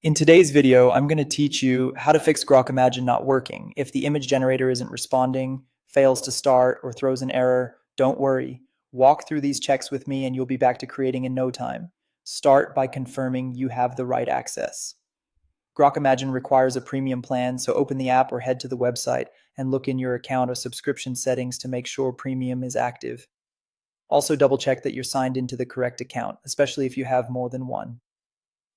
In today's video, I'm going to teach you how to fix Grok Imagine not working. If the image generator isn't responding, fails to start, or throws an error, don't worry. Walk through these checks with me and you'll be back to creating in no time. Start by confirming you have the right access. Grok Imagine requires a premium plan, so open the app or head to the website and look in your account or subscription settings to make sure premium is active. Also double check that you're signed into the correct account, especially if you have more than one.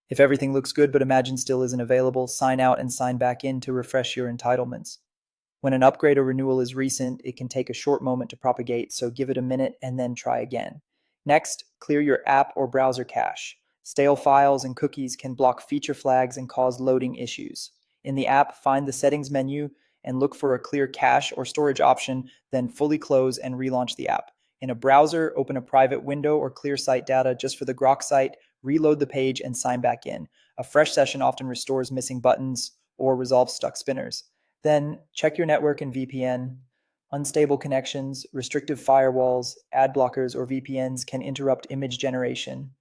If everything looks good but Imagine still isn't available, sign out and sign back in to refresh your entitlements. When an upgrade or renewal is recent, it can take a short moment to propagate, so give it a minute and then try again. Next, clear your app or browser cache. Stale files and cookies can block feature flags and cause loading issues. In the app, find the settings menu and look for a clear cache or storage option, then fully close and relaunch the app. In a browser, open a private window or clear site data just for the Grok site, reload the page, and sign back in. A fresh session often restores missing buttons or resolves stuck spinners. Then check your network and VPN. Unstable connections, restrictive firewalls, ad blockers, or VPNs can interrupt image generation.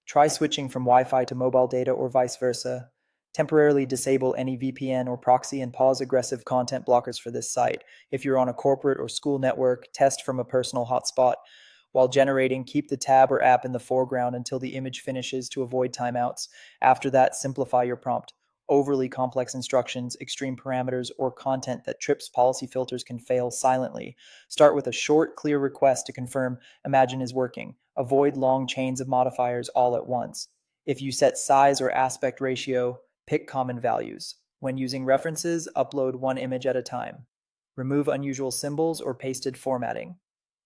Try switching from Wi Fi to mobile data or vice versa. Temporarily disable any VPN or proxy and pause aggressive content blockers for this site. If you're on a corporate or school network, test from a personal hotspot. While generating, keep the tab or app in the foreground until the image finishes to avoid timeouts. After that, simplify your prompt. Overly complex instructions, extreme parameters, or content that trips policy filters can fail silently. Start with a short, clear request to confirm Imagine is working. Avoid long chains of modifiers all at once. If you set size or aspect ratio, pick common values. When using references, upload one image at a time. Remove unusual symbols or pasted formatting.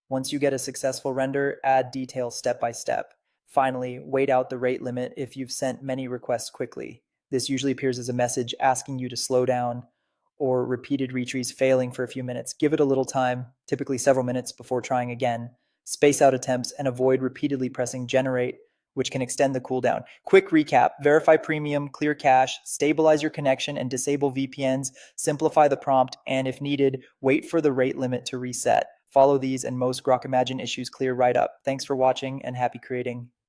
Once you get a successful render, add details step by step. Finally, wait out the rate limit if you've sent many requests quickly. This usually appears as a message asking you to slow down or repeated retries failing for a few minutes. Give it a little time, typically several minutes, before trying again. Space out attempts and avoid repeatedly pressing generate, which can extend the cooldown. Quick recap: verify premium, clear cache, stabilize your connection, and disable VPNs, simplify the prompt, and if needed, wait for the rate limit to reset. Follow these and most Grok Imagine issues clear right up. Thanks for watching and happy creating.